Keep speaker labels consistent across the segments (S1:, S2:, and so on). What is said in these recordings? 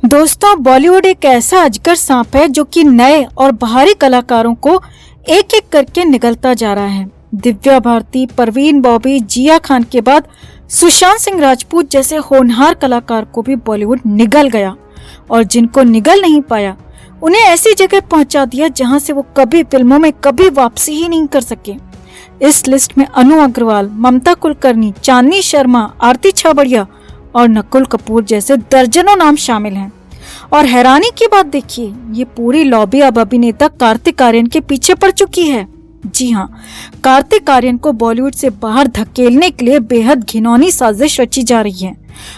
S1: दोस्तों, बॉलीवुड एक ऐसा अजगर सांप है जो कि नए और बाहरी कलाकारों को एक एक करके निगलता जा रहा है। दिव्या भारती, परवीन बॉबी, जिया खान के बाद सुशांत सिंह राजपूत जैसे होनहार कलाकार को भी बॉलीवुड निगल गया और जिनको निगल नहीं पाया उन्हें ऐसी जगह पहुंचा दिया जहां से वो कभी फिल्मों में कभी वापसी ही नहीं कर सके। इस लिस्ट में अनु अग्रवाल, ममता कुलकर्णी, चांदनी शर्मा, आरती छाबड़िया और नकुल कपूर जैसे दर्जनों नाम शामिल हैं। और हैरानी की बात देखिए, ये पूरी लॉबी अब अभिनेता कार्तिक आर्यन के पीछे पड़ चुकी है। जी हाँ, कार्तिक आर्यन को बॉलीवुड से बाहर धकेलने के लिए बेहद घिनौनी साजिश रची जा रही है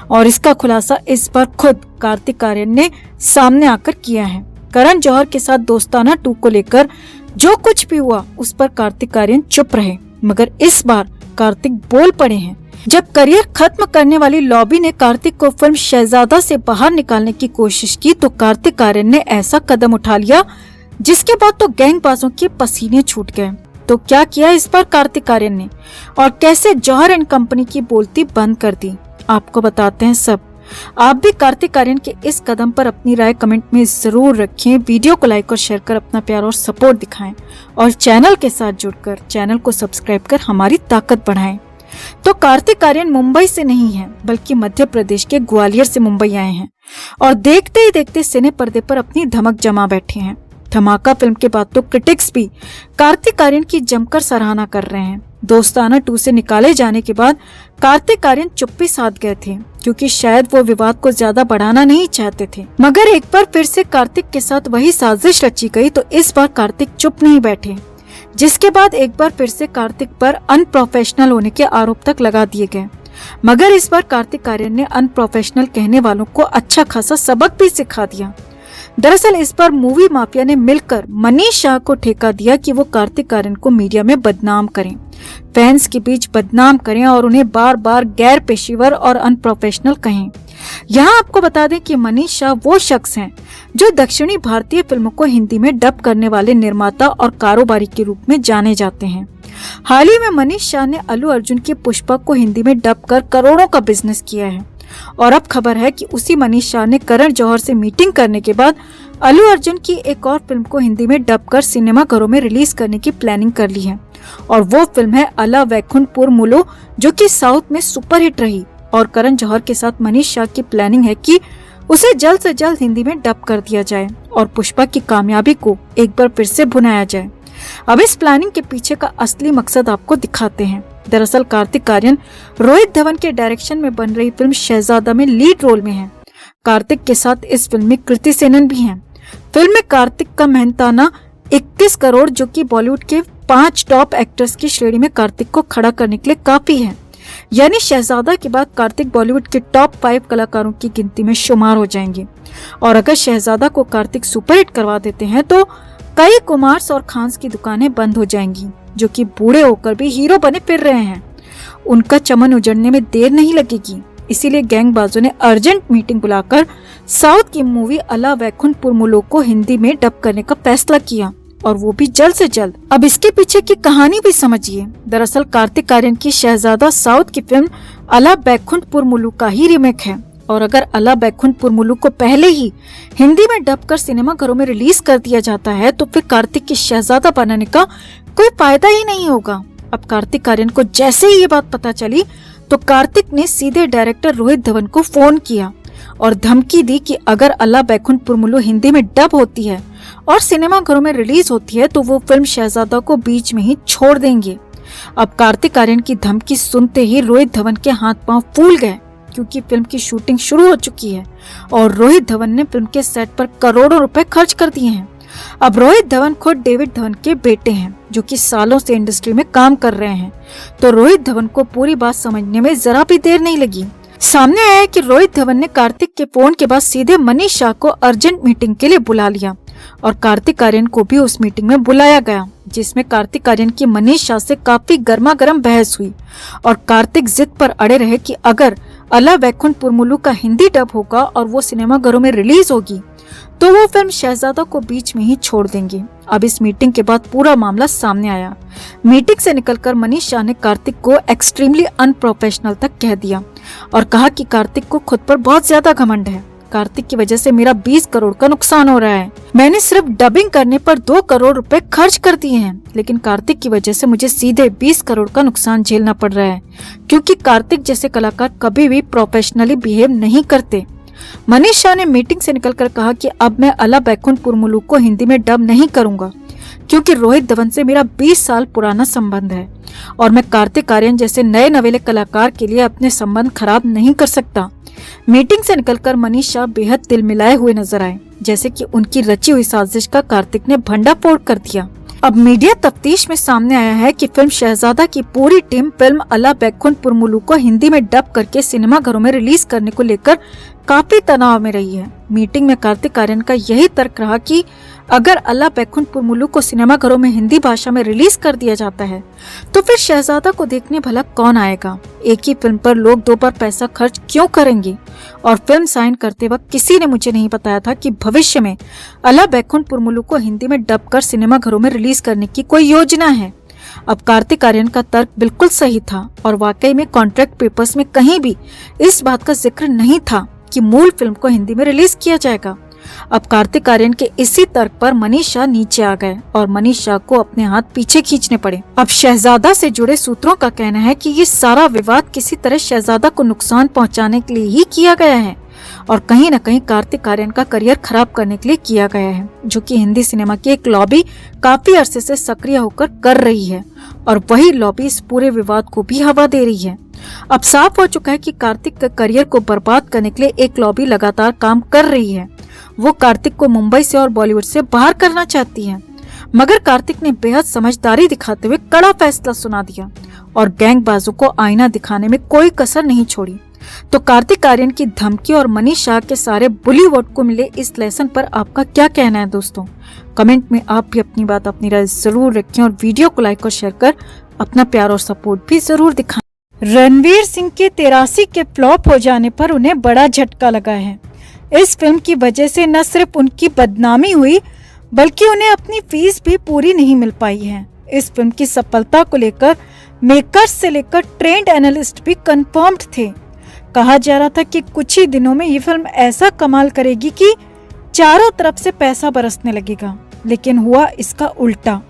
S1: और इसका खुलासा इस बार खुद कार्तिक आर्यन ने सामने आकर किया है। करण जौहर के साथ दोस्ताना 2 को लेकर जो कुछ भी हुआ उस पर कार्तिक आर्यन चुप रहे, मगर इस बार कार्तिक बोल पड़े हैं। जब करियर खत्म करने वाली लॉबी ने कार्तिक को फिल्म शहजादा से बाहर निकालने की कोशिश की तो कार्तिक आर्यन ने ऐसा कदम उठा लिया जिसके बाद तो गैंगबाजों के पसीने छूट गए। तो क्या किया इस बार कार्तिक आर्यन ने और कैसे जौहर एंड कंपनी की बोलती बंद कर दी, आपको बताते हैं सब। आप भी कार्तिक आर्यन के इस कदम पर अपनी राय कमेंट में जरूर रखें। वीडियो को लाइक और शेयर कर अपना प्यार और सपोर्ट दिखाएं और चैनल के साथ जुड़कर चैनल को सब्सक्राइब कर हमारी ताकत बढ़ाएं। तो कार्तिक आर्यन मुंबई से नहीं है बल्कि मध्य प्रदेश के ग्वालियर से मुंबई आए हैं और देखते ही देखते सिने पर्दे पर अपनी धमक जमा बैठे हैं। धमाका फिल्म के बाद तो क्रिटिक्स भी कार्तिक आर्यन की जमकर सराहना कर रहे हैं। दोस्ताना 2 से निकाले जाने के बाद कार्तिक आर्यन चुप्पी साध गए थे क्योंकि शायद वो विवाद को ज्यादा बढ़ाना नहीं चाहते थे, मगर एक बार फिर से कार्तिक के साथ वही साजिश रची गई तो इस बार कार्तिक चुप नहीं बैठे, जिसके बाद एक बार फिर से कार्तिक पर अनप्रोफेशनल होने के आरोप तक लगा दिए गए। मगर इस बार कार्तिक आर्यन ने अनप्रोफेशनल कहने वालों को अच्छा खासा सबक भी सिखा दिया। दरअसल इस बार मूवी माफिया ने मिलकर मनीष शाह को ठेका दिया कि वो कार्तिक आर्यन को मीडिया में बदनाम करें, फैंस के बीच बदनाम करें और उन्हें बार बार गैर पेशेवर और अनप्रोफेशनल कहें। यहाँ आपको बता दें कि मनीष शाह वो शख्स हैं जो दक्षिणी भारतीय फिल्मों को हिंदी में डब करने वाले निर्माता और कारोबारी के रूप में जाने जाते हैं। हाल ही में मनीष शाह ने अल्लू अर्जुन की पुष्पा को हिंदी में डब कर करोड़ों का बिजनेस किया है और अब खबर है कि उसी मनीष शाह ने करण जौहर से मीटिंग करने के बाद अल्लू अर्जुन की एक और फिल्म को हिंदी में डब कर सिनेमा घरों में रिलीज करने की प्लानिंग कर ली है और वो फिल्म है अला वैकुंठपुर मुलु, जो कि साउथ में सुपरहिट रही। और करण जौहर के साथ मनीष शाह की प्लानिंग है कि उसे जल्द से जल्द हिंदी में डब कर दिया जाए और पुष्पा की कामयाबी को एक बार फिर से भुनाया जाए। अब इस प्लानिंग के पीछे का असली मकसद आपको दिखाते हैं। दरअसल कार्तिक आर्यन रोहित धवन के डायरेक्शन में बन रही फिल्म शहजादा में लीड रोल में हैं। कार्तिक के साथ इस फिल्म में कृति सेनन भी हैं। फिल्म में कार्तिक का मेहनताना 31 करोड़, जो कि बॉलीवुड के 5 टॉप एक्टर्स की श्रेणी में कार्तिक को खड़ा करने के लिए काफी है। यानी शहजादा के बाद कार्तिक बॉलीवुड के टॉप 5 कलाकारों की गिनती में शुमार हो जाएंगे। और अगर शहजादा को कार्तिक सुपरहिट करवा देते हैं तो कई कुमार्स और खान्स की दुकानें बंद हो जाएंगी, जो कि बूढ़े होकर भी हीरो बने फिर रहे हैं। उनका चमन उजड़ने में देर नहीं लगेगी। इसीलिए गैंगबाजों ने अर्जेंट मीटिंग बुलाकर साउथ की मूवी अला वैकुंठपुर मुलु को हिंदी में डब करने का फैसला किया और वो भी जल्द से जल्द। अब इसके पीछे की कहानी भी समझिए। दरअसल कार्तिक आर्यन की शहजादा साउथ की फिल्म अला वैकुंठपुर मुलु का ही रीमेक है और अगर अला वैकुंठपुर मुलु को पहले ही हिंदी में डब कर सिनेमा घरों में रिलीज कर दिया जाता है तो फिर कार्तिक की शहजादा बनाने का कोई फायदा ही नहीं होगा। अब कार्तिक आर्यन को जैसे ही ये बात पता चली तो कार्तिक ने सीधे डायरेक्टर रोहित धवन को फोन किया और धमकी दी कि अगर अला वैकुंठपुर मुलु हिंदी में डब होती है और सिनेमा घरों में रिलीज होती है तो वो फिल्म शहजादा को बीच में ही छोड़ देंगे। अब कार्तिक आर्यन की धमकी सुनते ही रोहित धवन के हाथ पांव फूल गए क्योंकि फिल्म की शूटिंग शुरू हो चुकी है और रोहित धवन ने फिल्म के सेट पर करोड़ों रुपए खर्च कर दिए हैं। अब रोहित धवन खुद डेविड धवन के बेटे हैं जो कि सालों से इंडस्ट्री में काम कर रहे हैं, तो रोहित धवन को पूरी बात समझने में जरा भी देर नहीं लगी। सामने आया है कि रोहित धवन ने कार्तिक के फोन के बाद सीधे मनीष शाह को अर्जेंट मीटिंग के लिए बुला लिया और कार्तिक आर्यन को भी उस मीटिंग में बुलाया गया, जिसमें कार्तिक आर्यन की मनीष शाह से काफी गर्मा गर्म बहस हुई और कार्तिक जिद पर अड़े रहे कि अगर अला वैकुंठपुर मुलु का हिंदी डब होगा और वो सिनेमा घरों में रिलीज होगी तो वो फिल्म शहजादा को बीच में ही छोड़ देंगे। अब इस मीटिंग के बाद पूरा मामला सामने आया। मीटिंग से निकलकर मनीष शाह ने कार्तिक को एक्सट्रीमली अनप्रोफेशनल तक कह दिया और कहा कि कार्तिक को खुद पर बहुत ज्यादा घमंड है। कार्तिक की वजह से मेरा 20 करोड़ का नुकसान हो रहा है। मैंने सिर्फ डबिंग करने पर 2 करोड़ रुपए खर्च कर दिए हैं, लेकिन कार्तिक की वजह से मुझे सीधे 20 करोड़ का नुकसान झेलना पड़ रहा है, क्योंकि कार्तिक जैसे कलाकार कभी भी प्रोफेशनली बिहेव नहीं करते। मनीष शाह ने मीटिंग से निकलकर कहा कि अब मैं अला बैकुंठपुर मुलुक को हिंदी में डब नहीं करूंगा, क्योंकि रोहित धवन से मेरा 20 साल पुराना संबंध है और मैं कार्तिक आर्यन जैसे नए नवेले कलाकार के लिए अपने संबंध खराब नहीं कर सकता। मीटिंग से निकलकर मनीष शाह बेहद तिलमिलाए हुए नजर आए, जैसे कि उनकी रची हुई साजिश का कार्तिक ने भंडाफोड़ कर दिया। अब मीडिया तफ्तीश में सामने आया है कि फिल्म शहजादा की पूरी टीम फिल्म अला बैकुंठपुर मुलुक को हिंदी में डब करके सिनेमाघरों में रिलीज करने को लेकर काफी तनाव में रही है। मीटिंग में कार्तिक आर्यन का यही तर्क रहा कि अगर अला बैकुंठपुर मुलुक को सिनेमाघरों में हिंदी भाषा में रिलीज कर दिया जाता है तो फिर शहजादा को देखने भला कौन आएगा। एक ही फिल्म पर लोग 2 बार पैसा खर्च क्यों करेंगे। और फिल्म साइन करते वक्त किसी ने मुझे नहीं बताया था कि भविष्य में अला बैकुंठपुर मुलुक को हिंदी में डब कर सिनेमाघरों में रिलीज करने की कोई योजना है। अब कार्तिक आर्यन का तर्क बिल्कुल सही था और वाकई में कॉन्ट्रैक्ट पेपर्स में कहीं भी इस बात का जिक्र नहीं था कि मूल फिल्म को हिंदी में रिलीज किया जाएगा। अब कार्तिक आर्यन के इसी तर्क पर मनीष शाह नीचे आ गए और मनीष शाह को अपने हाथ पीछे खींचने पड़े। अब शहजादा से जुड़े सूत्रों का कहना है कि ये सारा विवाद किसी तरह शहजादा को नुकसान पहुंचाने के लिए ही किया गया है और कहीं न कहीं कार्तिक आर्यन का करियर खराब करने के लिए किया गया है, जो कि हिंदी सिनेमा की एक लॉबी काफी अरसे से सक्रिय होकर कर रही है और वही लॉबी इस पूरे विवाद को भी हवा दे रही है। अब साफ हो चुका है कि कार्तिक के करियर को बर्बाद करने के लिए एक लॉबी लगातार काम कर रही है। वो कार्तिक को मुंबई से और बॉलीवुड से बाहर करना चाहती है, मगर कार्तिक ने बेहद समझदारी दिखाते हुए कड़ा फैसला सुना दिया और गैंगबाजों को आईना दिखाने में कोई कसर नहीं छोड़ी। तो कार्तिक आर्यन की धमकी और मनीष शाह के सारे बुली वोट को मिले इस लेसन पर आपका क्या कहना है दोस्तों? कमेंट में आप भी अपनी बात, अपनी राय जरूर रखें और वीडियो को लाइक और शेयर कर अपना प्यार और सपोर्ट भी जरूर दिखाएं। रणवीर सिंह के 83 के फ्लॉप हो जाने पर उन्हें बड़ा झटका लगा है। इस फिल्म की वजह से न सिर्फ उनकी बदनामी हुई बल्कि उन्हें अपनी फीस भी पूरी नहीं मिल पाई है। इस फिल्म की सफलता को लेकर मेकर्स से लेकर ट्रेंड एनालिस्ट भी कंफर्म्ड थे। कहा जा रहा था कि कुछ ही दिनों में ये फिल्म ऐसा कमाल करेगी कि चारों तरफ से पैसा बरसने लगेगा, लेकिन हुआ इसका उल्टा।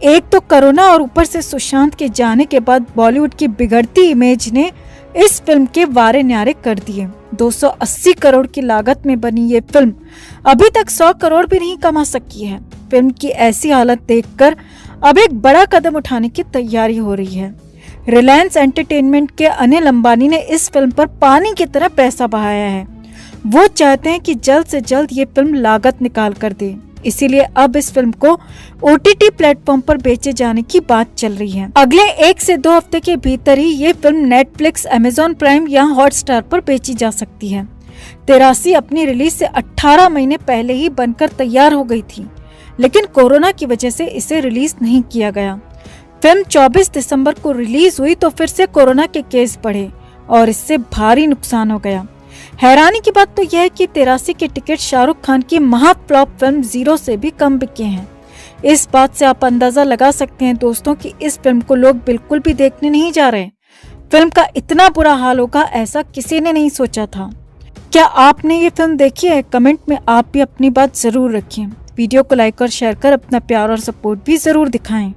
S1: एक तो कोरोना और ऊपर से सुशांत के जाने के बाद बॉलीवुड की बिगड़ती इमेज ने इस फिल्म के वारे न्यारे कर दिए। 280 करोड़ की लागत में बनी ये फिल्म अभी तक 100 करोड़ भी नहीं कमा सकी है। फिल्म की ऐसी हालत देखकर अब एक बड़ा कदम उठाने की तैयारी हो रही है। रिलायंस एंटरटेनमेंट के अनिल अंबानी ने इस फिल्म पर पानी की तरह पैसा बहाया है। वो चाहते हैं कि जल्द से जल्द ये फिल्म लागत निकाल कर दे, इसीलिए अब इस फिल्म को OTT प्लेटफॉर्म पर बेचे जाने की बात चल रही है। अगले 1 से 2 हफ्ते के भीतर ही ये फिल्म नेटफ्लिक्स, अमेजॉन प्राइम या हॉटस्टार पर बेची जा सकती है। 83 अपनी रिलीज से 18 महीने पहले ही बनकर तैयार हो गई थी, लेकिन कोरोना की वजह से इसे रिलीज नहीं किया गया। फिल्म 24 दिसंबर को रिलीज हुई तो फिर से कोरोना के केस बढ़े और इससे भारी नुकसान हो गया। हैरानी की बात तो यह है कि 83 के टिकट शाहरुख खान की महाफ्लॉप फिल्म जीरो से भी कम बिके हैं। इस बात से आप अंदाजा लगा सकते हैं दोस्तों कि इस फिल्म को लोग बिल्कुल भी देखने नहीं जा रहे। फिल्म का इतना बुरा हाल होगा ऐसा किसी ने नहीं सोचा था। क्या आपने ये फिल्म देखी है? कमेंट में आप भी अपनी बात जरूर रखें। वीडियो को लाइक और शेयर कर अपना प्यार और सपोर्ट भी जरूर दिखाएं।